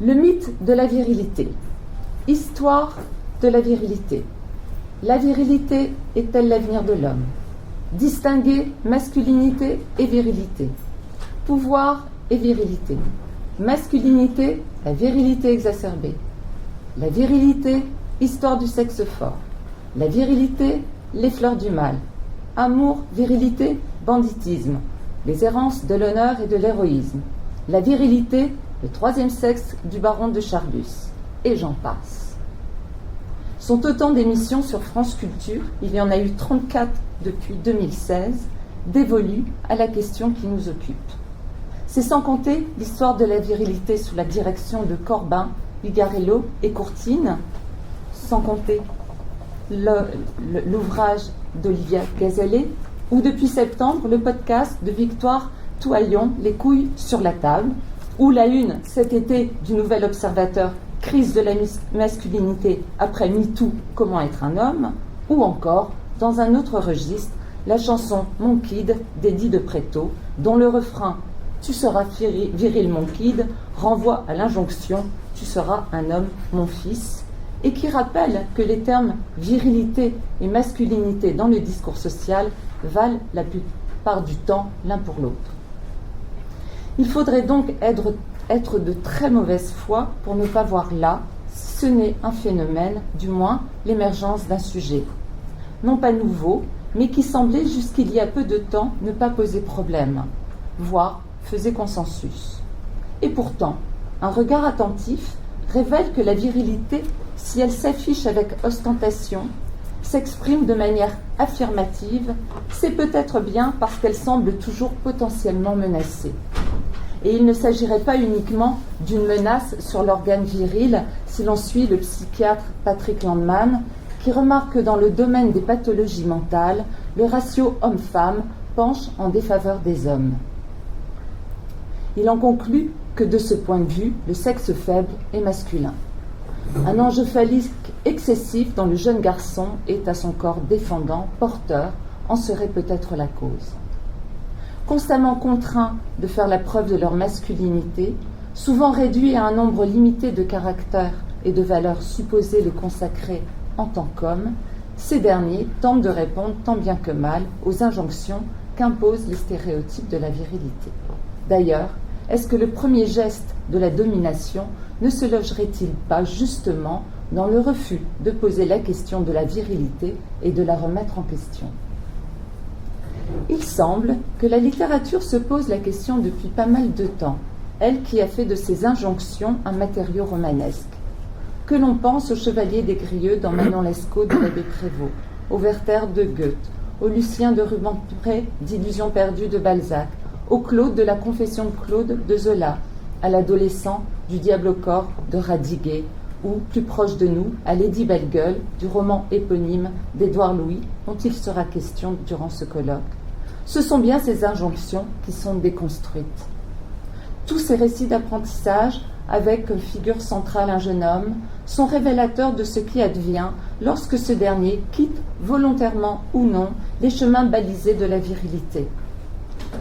Le mythe de la virilité. Histoire de la virilité. La virilité est-elle l'avenir de l'homme? Distinguer masculinité et virilité. Pouvoir et virilité. Masculinité, la virilité exacerbée. La virilité, histoire du sexe fort. La virilité, les fleurs du mal. Amour, virilité, banditisme. Les errances de l'honneur et de l'héroïsme. La virilité, le troisième sexe du baron de Charbus. Et j'en passe. Sont autant d'émissions sur France Culture, il y en a eu 34 depuis 2016, dévolues à la question qui nous occupe. C'est sans compter l'histoire de la virilité sous la direction de Corbin, Vigarello et Courtine, sans compter l'ouvrage d'Olivia Gazellet, ou depuis septembre, le podcast de Victoire Touaillon, Les couilles sur la table, ou la une cet été du Nouvel Observateur, Crise de la masculinité après MeToo, comment être un homme, ou encore, dans un autre registre, la chanson Mon Kid d'Eddie de Pretto, dont le refrain Tu seras viril mon kid renvoie à l'injonction Tu seras un homme mon fils, et qui rappelle que les termes virilité et masculinité dans le discours social valent la plupart du temps l'un pour l'autre. Il faudrait donc être de très mauvaise foi pour ne pas voir là, si ce n'est un phénomène, du moins l'émergence d'un sujet, non pas nouveau, mais qui semblait jusqu'il y a peu de temps ne pas poser problème, voire faisait consensus. Et pourtant, un regard attentif révèle que la virilité, si elle s'affiche avec ostentation, s'exprime de manière affirmative, c'est peut-être bien parce qu'elle semble toujours potentiellement menacée. Et il ne s'agirait pas uniquement d'une menace sur l'organe viril, si l'on suit le psychiatre Patrick Landman, qui remarque que dans le domaine des pathologies mentales, le ratio homme-femme penche en défaveur des hommes. Il en conclut que de ce point de vue, le sexe faible est masculin. Un enjeu phallique excessif dont le jeune garçon est à son corps défendant, porteur, en serait peut-être la cause. Constamment contraints de faire la preuve de leur masculinité, souvent réduits à un nombre limité de caractères et de valeurs supposées les consacrer en tant qu'hommes, ces derniers tentent de répondre tant bien que mal aux injonctions qu'imposent les stéréotypes de la virilité. D'ailleurs, est-ce que le premier geste de la domination ne se logerait-il pas justement dans le refus de poser la question de la virilité et de la remettre en question ? Il semble que la littérature se pose la question depuis pas mal de temps, elle qui a fait de ces injonctions un matériau romanesque. Que l'on pense au Chevalier des Grieux dans Manon Lescaut de l'abbé Prévost, au Werther de Goethe, au Lucien de Rubempré d'Illusions perdues de Balzac, au Claude de la Confession de Claude de Zola, à l'adolescent du Diable au corps de Radiguet, ou, plus proche de nous, à Lady Belle-Gueule du roman éponyme d'Édouard Louis, dont il sera question durant ce colloque. Ce sont bien ces injonctions qui sont déconstruites. Tous ces récits d'apprentissage, avec comme figure centrale un jeune homme, sont révélateurs de ce qui advient lorsque ce dernier quitte, volontairement ou non, les chemins balisés de la virilité.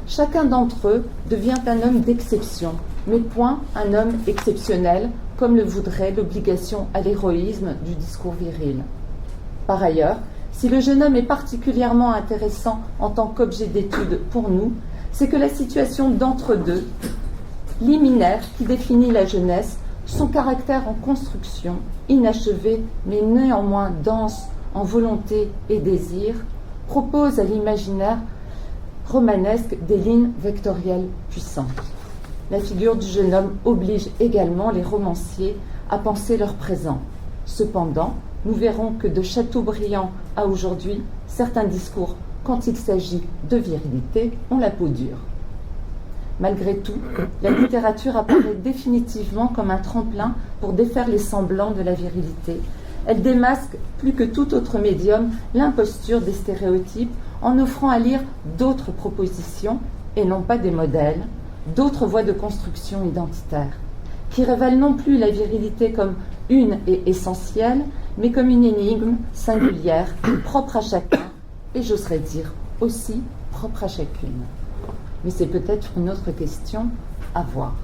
Chacun d'entre eux devient un homme d'exception, mais point un homme exceptionnel, comme le voudrait l'obligation à l'héroïsme du discours viril. Par ailleurs, si le jeune homme est particulièrement intéressant en tant qu'objet d'étude pour nous, c'est que la situation d'entre-deux, liminaire qui définit la jeunesse, son caractère en construction, inachevé mais néanmoins dense en volonté et désir, propose à l'imaginaire romanesque des lignes vectorielles puissantes. La figure du jeune homme oblige également les romanciers à penser leur présent. Cependant, nous verrons que de Chateaubriand à aujourd'hui, certains discours, quand il s'agit de virilité, ont la peau dure. Malgré tout, la littérature apparaît définitivement comme un tremplin pour défaire les semblants de la virilité. Elle démasque, plus que tout autre médium, l'imposture des stéréotypes en offrant à lire d'autres propositions, et non pas des modèles, d'autres voies de construction identitaire, qui révèlent non plus la virilité comme une et essentielle, mais comme une énigme singulière, propre à chacun, et j'oserais dire aussi propre à chacune. Mais c'est peut-être une autre question à voir.